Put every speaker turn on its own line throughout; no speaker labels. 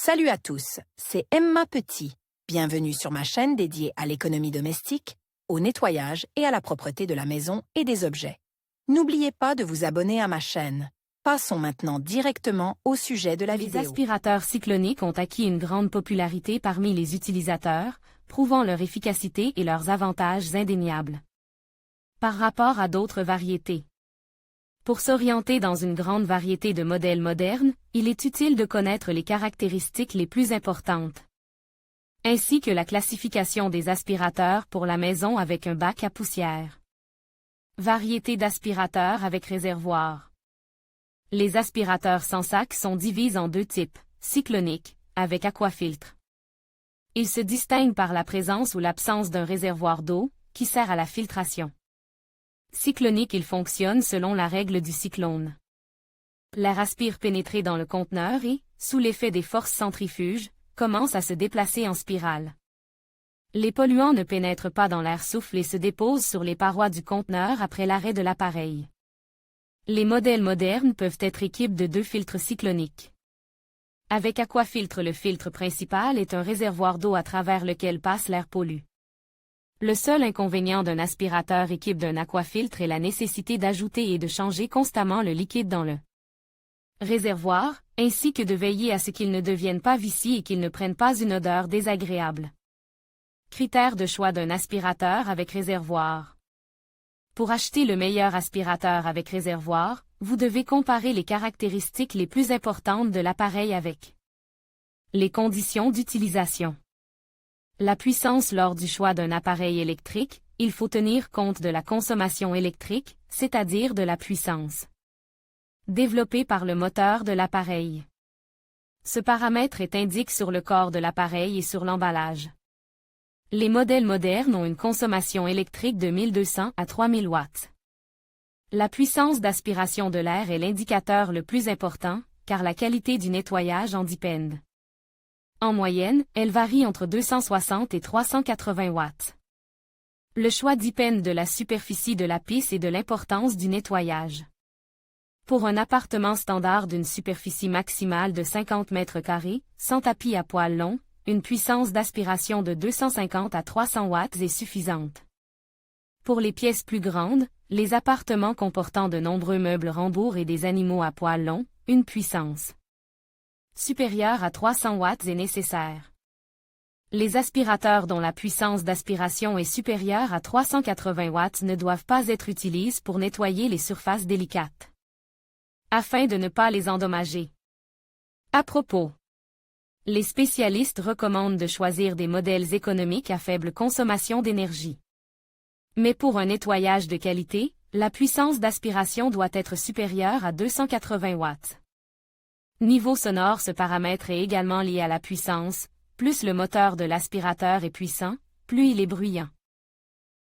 Salut à tous, c'est Emma Petit. Bienvenue sur ma chaîne dédiée à l'économie domestique, au nettoyage et à la propreté de la maison et des objets. N'oubliez pas de vous abonner à ma chaîne. Passons maintenant directement au sujet de la vidéo.
Les aspirateurs cycloniques ont acquis une grande popularité parmi les utilisateurs, prouvant leur efficacité et leurs avantages indéniables. Par rapport à d'autres variétés. Pour s'orienter dans une grande variété de modèles modernes, il est utile de connaître les caractéristiques les plus importantes, ainsi que la classification des aspirateurs pour la maison avec un bac à poussière. Variété d'aspirateurs avec réservoir. Les aspirateurs sans sac sont divisés en deux types, cycloniques, avec aquafiltre. Ils se distinguent par la présence ou l'absence d'un réservoir d'eau, qui sert à la filtration. Cyclonique, il fonctionne selon la règle du cyclone. L'air aspire pénétrer dans le conteneur et, sous l'effet des forces centrifuges, commence à se déplacer en spirale. Les polluants ne pénètrent pas dans l'air souffle et se déposent sur les parois du conteneur après l'arrêt de l'appareil. Les modèles modernes peuvent être équipés de deux filtres cycloniques. Avec aquafiltre, le filtre principal est un réservoir d'eau à travers lequel passe l'air pollué. Le seul inconvénient d'un aspirateur équipé d'un aquafiltre est la nécessité d'ajouter et de changer constamment le liquide dans le réservoir, ainsi que de veiller à ce qu'il ne devienne pas vicieux et qu'il ne prenne pas une odeur désagréable. Critères de choix d'un aspirateur avec réservoir. Pour acheter le meilleur aspirateur avec réservoir, vous devez comparer les caractéristiques les plus importantes de l'appareil avec les conditions d'utilisation. La puissance. Lors du choix d'un appareil électrique, il faut tenir compte de la consommation électrique, c'est-à-dire de la puissance développée par le moteur de l'appareil. Ce paramètre est indiqué sur le corps de l'appareil et sur l'emballage. Les modèles modernes ont une consommation électrique de 1200 à 3000 watts. La puissance d'aspiration de l'air est l'indicateur le plus important, car la qualité du nettoyage en dépend. En moyenne, elle varie entre 260 et 380 watts. Le choix dépend de la superficie de la pisse et de l'importance du nettoyage. Pour un appartement standard d'une superficie maximale de 50 mètres carrés, sans tapis à poils longs, une puissance d'aspiration de 250 à 300 watts est suffisante. Pour les pièces plus grandes, les appartements comportant de nombreux meubles rembourgs et des animaux à poils longs, une puissance supérieure à 300 watts est nécessaire. Les aspirateurs dont la puissance d'aspiration est supérieure à 380 watts ne doivent pas être utilisés pour nettoyer les surfaces délicates, afin de ne pas les endommager. À propos, les spécialistes recommandent de choisir des modèles économiques à faible consommation d'énergie. Mais pour un nettoyage de qualité, la puissance d'aspiration doit être supérieure à 280 watts. Niveau sonore. Ce paramètre est également lié à la puissance, plus le moteur de l'aspirateur est puissant, plus il est bruyant.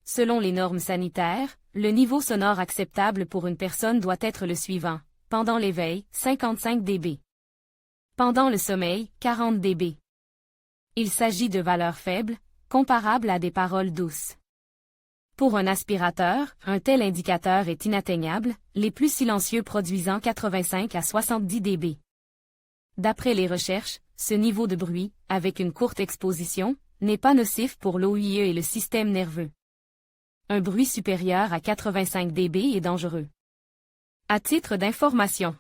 Selon les normes sanitaires, le niveau sonore acceptable pour une personne doit être le suivant: pendant l'éveil, 55 dB. Pendant le sommeil, 40 dB. Il s'agit de valeurs faibles, comparables à des paroles douces. Pour un aspirateur, un tel indicateur est inatteignable, les plus silencieux produisant 85 à 70 dB. D'après les recherches, ce niveau de bruit, avec une courte exposition, n'est pas nocif pour l'OIE et le système nerveux. Un bruit supérieur à 85 dB est dangereux. À titre d'information,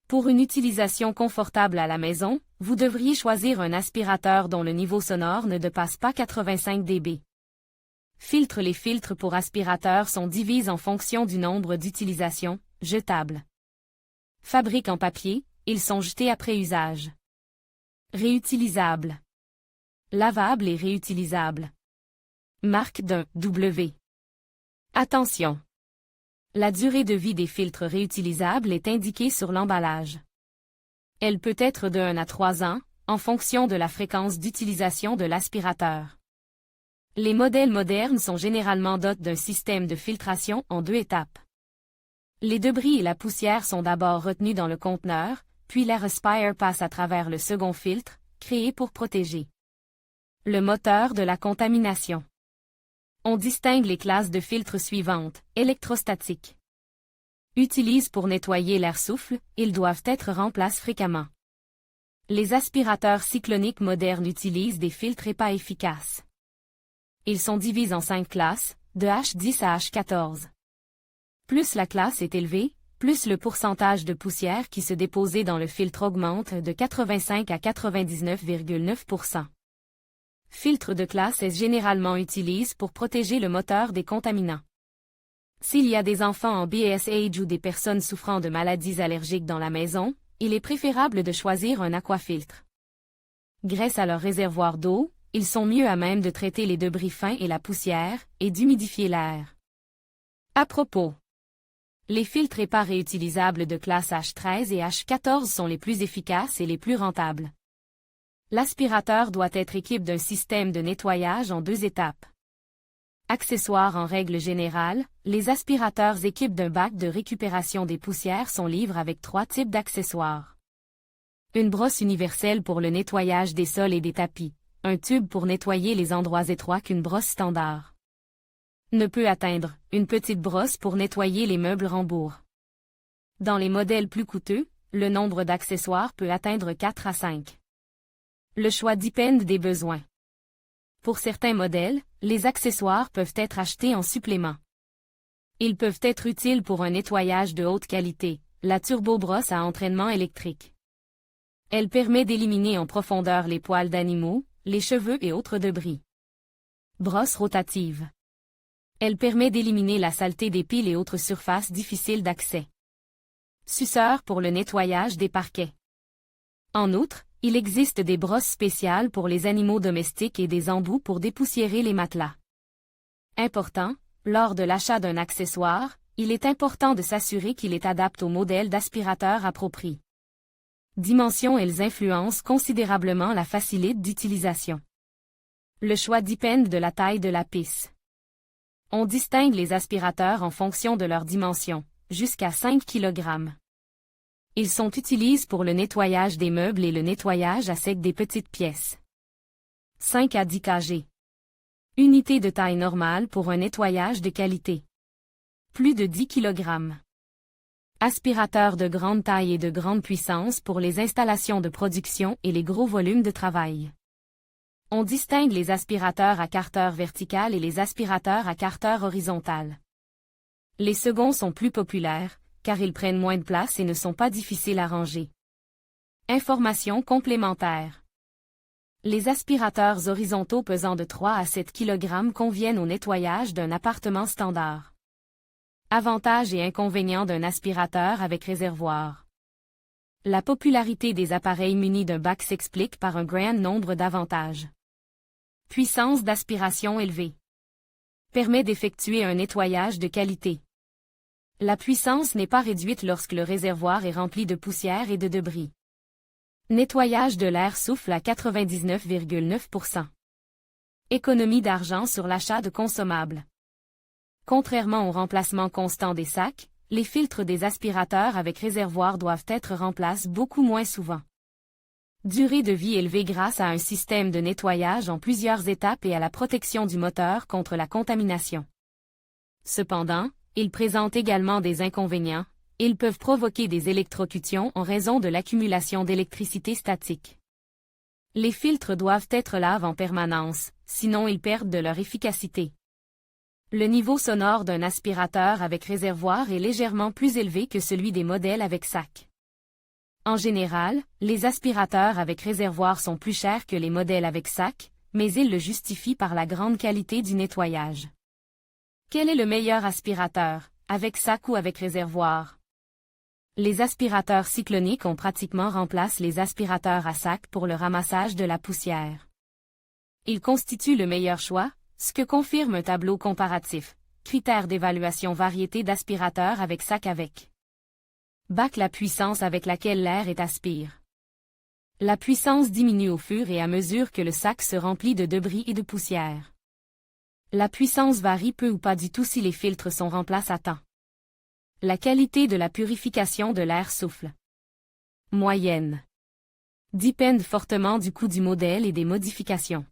pour une utilisation confortable à la maison, vous devriez choisir un aspirateur dont le niveau sonore ne dépasse pas 85 dB. Filtre. Les filtres pour aspirateurs sont divisés en fonction du nombre d'utilisations, jetables. Fabrique en papier, ils sont jetés après usage. Réutilisables. Lavables et réutilisables. Marque d'un W. Attention! La durée de vie des filtres réutilisables est indiquée sur l'emballage. Elle peut être de 1 à 3 ans, en fonction de la fréquence d'utilisation de l'aspirateur. Les modèles modernes sont généralement dotés d'un système de filtration en 2 étapes. Les débris et la poussière sont d'abord retenus dans le conteneur, puis l'air aspire passe à travers le second filtre, créé pour protéger le moteur de la contamination. On distingue les classes de filtres suivantes: électrostatiques. Utilisent pour nettoyer l'air souffle, ils doivent être remplacés fréquemment. Les aspirateurs cycloniques modernes utilisent des filtres EPA efficaces. Ils sont divisés en 5 classes, de H10 à H14. Plus la classe est élevée, plus le pourcentage de poussière qui se déposait dans le filtre augmente de 85 à 99,9%. Filtre de classe S généralement utilisé pour protéger le moteur des contaminants. S'il y a des enfants en BSH ou des personnes souffrant de maladies allergiques dans la maison, il est préférable de choisir un aquafiltre. Grâce à leur réservoir d'eau, ils sont mieux à même de traiter les débris fins et la poussière, et d'humidifier l'air. À propos, les filtres EPA réutilisables de classe H13 et H14 sont les plus efficaces et les plus rentables. L'aspirateur doit être équipé d'un système de nettoyage en 2 étapes. Accessoires en règle générale, les aspirateurs équipés d'un bac de récupération des poussières sont livrés avec 3 types d'accessoires. Une brosse universelle pour le nettoyage des sols et des tapis, un tube pour nettoyer les endroits étroits qu'une brosse standard ne peut atteindre, une petite brosse pour nettoyer les meubles rembourrs. Dans les modèles plus coûteux, le nombre d'accessoires peut atteindre 4 à 5. Le choix dépend des besoins. Pour certains modèles, les accessoires peuvent être achetés en supplément. Ils peuvent être utiles pour un nettoyage de haute qualité, la turbo-brosse à entraînement électrique. Elle permet d'éliminer en profondeur les poils d'animaux, les cheveux et autres débris. Brosse rotative. Elle permet d'éliminer la saleté des piles et autres surfaces difficiles d'accès. Suceur pour le nettoyage des parquets. En outre, il existe des brosses spéciales pour les animaux domestiques et des embouts pour dépoussiérer les matelas. Important, lors de l'achat d'un accessoire, il est important de s'assurer qu'il est adapté au modèle d'aspirateur approprié. Dimensions, elles influencent considérablement la facilité d'utilisation. Le choix dépend de la taille de la pisse. On distingue les aspirateurs en fonction de leur dimension, jusqu'à 5 kg. Ils sont utilisés pour le nettoyage des meubles et le nettoyage à sec des petites pièces. 5 à 10 kg. Unité de taille normale pour un nettoyage de qualité. Plus de 10 kg. Aspirateur de grande taille et de grande puissance pour les installations de production et les gros volumes de travail. On distingue les aspirateurs à carter vertical et les aspirateurs à carter horizontal. Les seconds sont plus populaires, car ils prennent moins de place et ne sont pas difficiles à ranger. Informations complémentaires. Les aspirateurs horizontaux pesant de 3 à 7 kg conviennent au nettoyage d'un appartement standard. Avantages et inconvénients d'un aspirateur avec réservoir. La popularité des appareils munis d'un bac s'explique par un grand nombre d'avantages. Puissance d'aspiration élevée. Permet d'effectuer un nettoyage de qualité. La puissance n'est pas réduite lorsque le réservoir est rempli de poussière et de débris. Nettoyage de l'air souffle à 99,9%. Économie d'argent sur l'achat de consommables. Contrairement au remplacement constant des sacs, les filtres des aspirateurs avec réservoir doivent être remplacés beaucoup moins souvent. Durée de vie élevée grâce à un système de nettoyage en plusieurs étapes et à la protection du moteur contre la contamination. Cependant, ils présentent également des inconvénients. Ils peuvent provoquer des électrocutions en raison de l'accumulation d'électricité statique. Les filtres doivent être lavés en permanence, sinon ils perdent de leur efficacité. Le niveau sonore d'un aspirateur avec réservoir est légèrement plus élevé que celui des modèles avec sac. En général, les aspirateurs avec réservoir sont plus chers que les modèles avec sac, mais ils le justifient par la grande qualité du nettoyage. Quel est le meilleur aspirateur, avec sac ou avec réservoir? Les aspirateurs cycloniques ont pratiquement remplacé les aspirateurs à sac pour le ramassage de la poussière. Ils constituent le meilleur choix, ce que confirme un tableau comparatif. Critères d'évaluation variété d'aspirateurs avec sac avec. Bac la puissance avec laquelle l'air est aspire. La puissance diminue au fur et à mesure que le sac se remplit de débris et de poussière. La puissance varie peu ou pas du tout si les filtres sont remplacés à temps. La qualité de la purification de l'air souffle. Moyenne. Dépend fortement du coût du modèle et des modifications.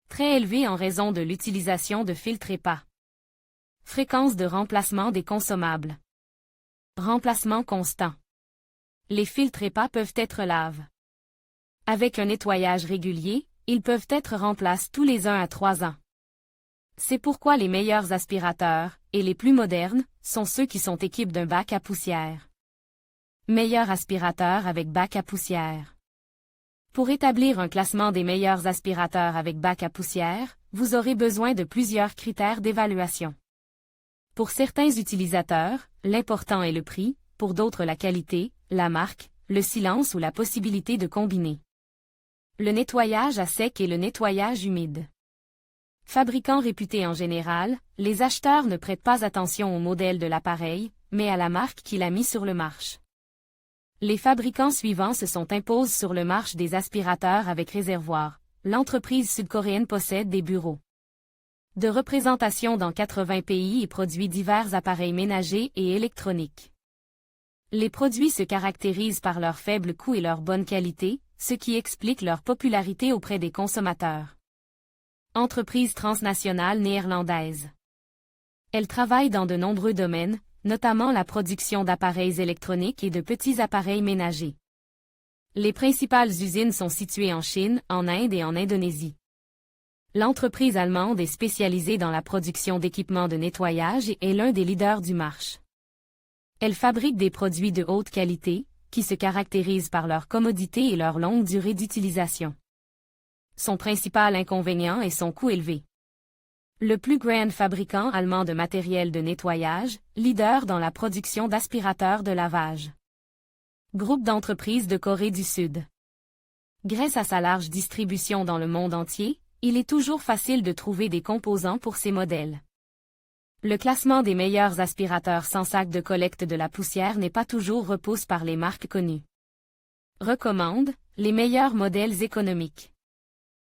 Très élevé en raison de l'utilisation de filtres EPA. Fréquence de remplacement des consommables. Remplacement constant. Les filtres EPA peuvent être lavés. Avec un nettoyage régulier, ils peuvent être remplacés tous les 1 à 3 ans. C'est pourquoi les meilleurs aspirateurs, et les plus modernes, sont ceux qui sont équipés d'un bac à poussière. Meilleur aspirateur avec bac à poussière. Pour établir un classement des meilleurs aspirateurs avec bac à poussière, vous aurez besoin de plusieurs critères d'évaluation. Pour certains utilisateurs, l'important est le prix, pour d'autres la qualité, la marque, le silence ou la possibilité de combiner. Le nettoyage à sec et le nettoyage humide. Fabricants réputés en général, les acheteurs ne prêtent pas attention au modèle de l'appareil, mais à la marque qui l'a mis sur le marché. Les fabricants suivants se sont imposés sur le marché des aspirateurs avec réservoir. L'entreprise sud-coréenne possède des bureaux de représentation dans 80 pays et produit divers appareils ménagers et électroniques. Les produits se caractérisent par leur faible coût et leur bonne qualité, ce qui explique leur popularité auprès des consommateurs. Entreprise transnationale néerlandaise. Elle travaille dans de nombreux domaines, notamment la production d'appareils électroniques et de petits appareils ménagers. Les principales usines sont situées en Chine, en Inde et en Indonésie. L'entreprise allemande est spécialisée dans la production d'équipements de nettoyage et est l'un des leaders du marché. Elle fabrique des produits de haute qualité, qui se caractérisent par leur commodité et leur longue durée d'utilisation. Son principal inconvénient est son coût élevé. Le plus grand fabricant allemand de matériel de nettoyage, leader dans la production d'aspirateurs de lavage. Groupe d'entreprises de Corée du Sud. Grâce à sa large distribution dans le monde entier, il est toujours facile de trouver des composants pour ces modèles. Le classement des meilleurs aspirateurs sans sac de collecte de la poussière n'est pas toujours repoussé par les marques connues. Recommande les meilleurs modèles économiques.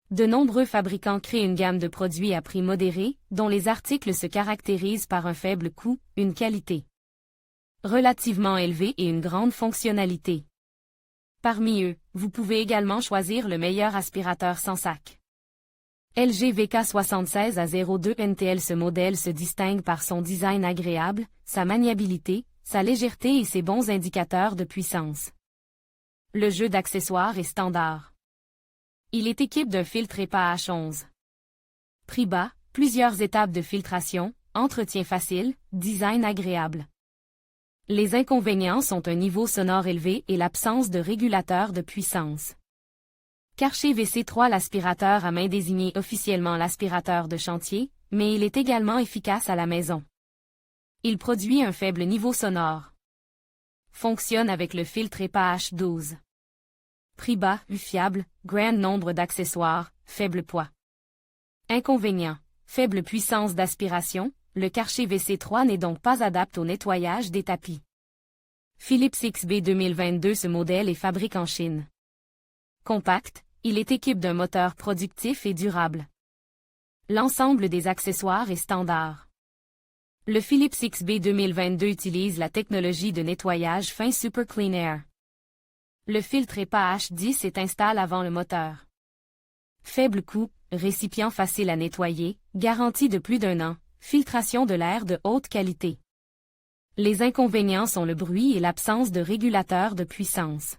De nombreux fabricants créent une gamme de produits à prix modéré, dont les articles se caractérisent par un faible coût, une qualité relativement élevée et une grande fonctionnalité. Parmi eux, vous pouvez également choisir le meilleur aspirateur sans sac. LG VK76A02 NTL. Ce modèle se distingue par son design agréable, sa maniabilité, sa légèreté et ses bons indicateurs de puissance. Le jeu d'accessoires est standard. Il est équipé d'un filtre EPA H11. Prix bas, plusieurs étapes de filtration, entretien facile, design agréable. Les inconvénients sont un niveau sonore élevé et l'absence de régulateur de puissance. Karcher VC3. L'aspirateur à main désigne officiellement l'aspirateur de chantier, mais il est également efficace à la maison. Il produit un faible niveau sonore. Fonctionne avec le filtre EPA H12. Prix bas, fiable, grand nombre d'accessoires, faible poids. Inconvénient, faible puissance d'aspiration, le Karcher VC3 n'est donc pas adapté au nettoyage des tapis. Philips XB 2022. Ce modèle est fabriqué en Chine. Compact, il est équipé d'un moteur productif et durable. L'ensemble des accessoires est standard. Le Philips XB 2022 utilise la technologie de nettoyage fin Super Clean Air. Le filtre EPA H10 est installé avant le moteur. Faible coût, récipient facile à nettoyer, garantie de plus d'1 an, filtration de l'air de haute qualité. Les inconvénients sont le bruit et l'absence de régulateur de puissance.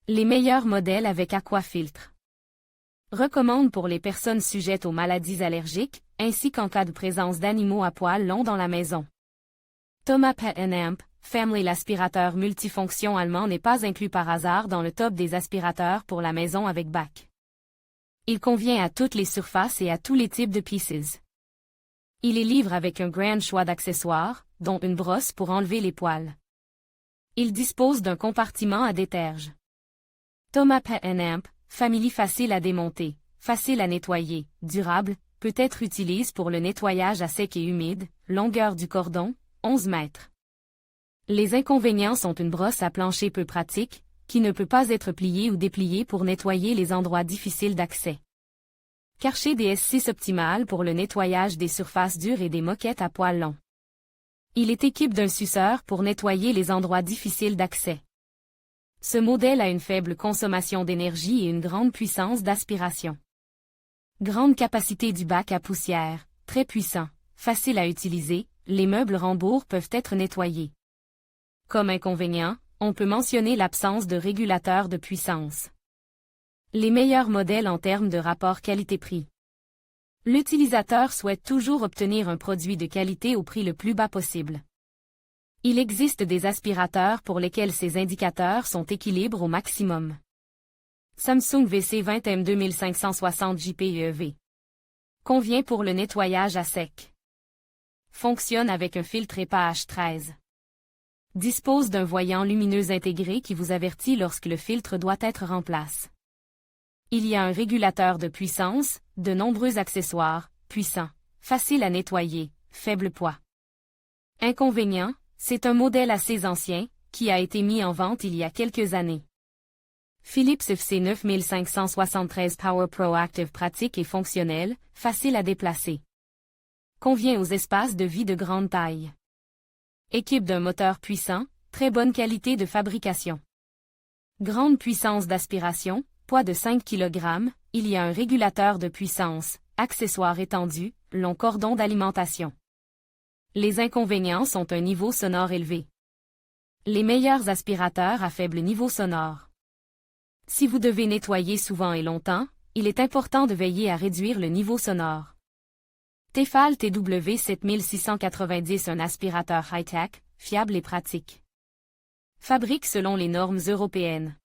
Les meilleurs modèles avec aquafiltre. Recommande pour les personnes sujettes aux maladies allergiques, ainsi qu'en cas de présence d'animaux à poils longs dans la maison. Thomas Pet Amp Family. L'aspirateur multifonction allemand n'est pas inclus par hasard dans le top des aspirateurs pour la maison avec bac. Il convient à toutes les surfaces et à tous les types de pieces. Il est livré avec un grand choix d'accessoires, dont une brosse pour enlever les poils. Il dispose d'un compartiment à déterge. Thomas Pet Amp Family. Facile à démonter, facile à nettoyer, durable, peut être utilisé pour le nettoyage à sec et humide, longueur du cordon, 11 mètres. Les inconvénients sont une brosse à plancher peu pratique, qui ne peut pas être pliée ou dépliée pour nettoyer les endroits difficiles d'accès. Karcher DS6 optimal pour le nettoyage des surfaces dures et des moquettes à poils longs. Il est équipé d'un suceur pour nettoyer les endroits difficiles d'accès. Ce modèle a une faible consommation d'énergie et une grande puissance d'aspiration. Grande capacité du bac à poussière, très puissant, facile à utiliser, les meubles rembourrs peuvent être nettoyés. Comme inconvénient, on peut mentionner l'absence de régulateur de puissance. Les meilleurs modèles en termes de rapport qualité-prix. L'utilisateur souhaite toujours obtenir un produit de qualité au prix le plus bas possible. Il existe des aspirateurs pour lesquels ces indicateurs sont équilibrés au maximum. Samsung WC20M 2560 JPEV. Convient pour le nettoyage à sec. Fonctionne avec un filtre EPA H13. Dispose d'un voyant lumineux intégré qui vous avertit lorsque le filtre doit être remplacé. Il y a un régulateur de puissance, de nombreux accessoires, puissants, faciles à nettoyer, faible poids. Inconvénient, c'est un modèle assez ancien, qui a été mis en vente il y a quelques années. Philips FC 9573 Power Pro Active pratique et fonctionnel, facile à déplacer. Convient aux espaces de vie de grande taille. Équipe d'un moteur puissant, très bonne qualité de fabrication. Grande puissance d'aspiration, poids de 5 kg, il y a un régulateur de puissance, accessoires étendus, long cordon d'alimentation. Les inconvénients sont un niveau sonore élevé. Les meilleurs aspirateurs à faible niveau sonore. Si vous devez nettoyer souvent et longtemps, il est important de veiller à réduire le niveau sonore. Tefal TW 7690 un aspirateur high-tech, fiable et pratique. Fabrique selon les normes européennes.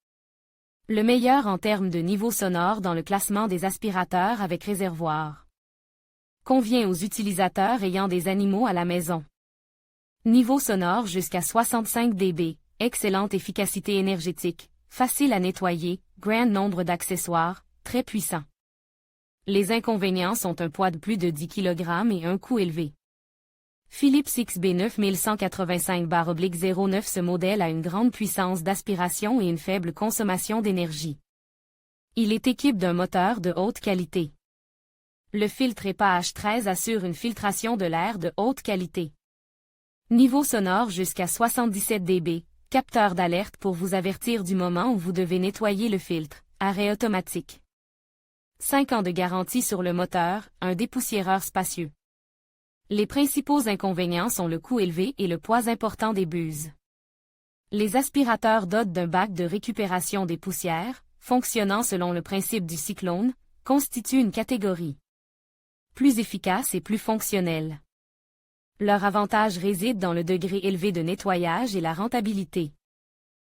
Le meilleur en termes de niveau sonore dans le classement des aspirateurs avec réservoir. Convient aux utilisateurs ayant des animaux à la maison. Niveau sonore jusqu'à 65 dB, excellente efficacité énergétique, facile à nettoyer, grand nombre d'accessoires, très puissant. Les inconvénients sont un poids de plus de 10 kg et un coût élevé. Philips XB 9185/09 Ce modèle a une grande puissance d'aspiration et une faible consommation d'énergie. Il est équipé d'un moteur de haute qualité. Le filtre EPA H13 assure une filtration de l'air de haute qualité. Niveau sonore jusqu'à 77 dB, capteur d'alerte pour vous avertir du moment où vous devez nettoyer le filtre, arrêt automatique. 5 ans de garantie sur le moteur, un dépoussiéreur spacieux. Les principaux inconvénients sont le coût élevé et le poids important des buses. Les aspirateurs dotés d'un bac de récupération des poussières, fonctionnant selon le principe du cyclone, constituent une catégorie plus efficace et plus fonctionnelle. Leur avantage réside dans le degré élevé de nettoyage et la rentabilité.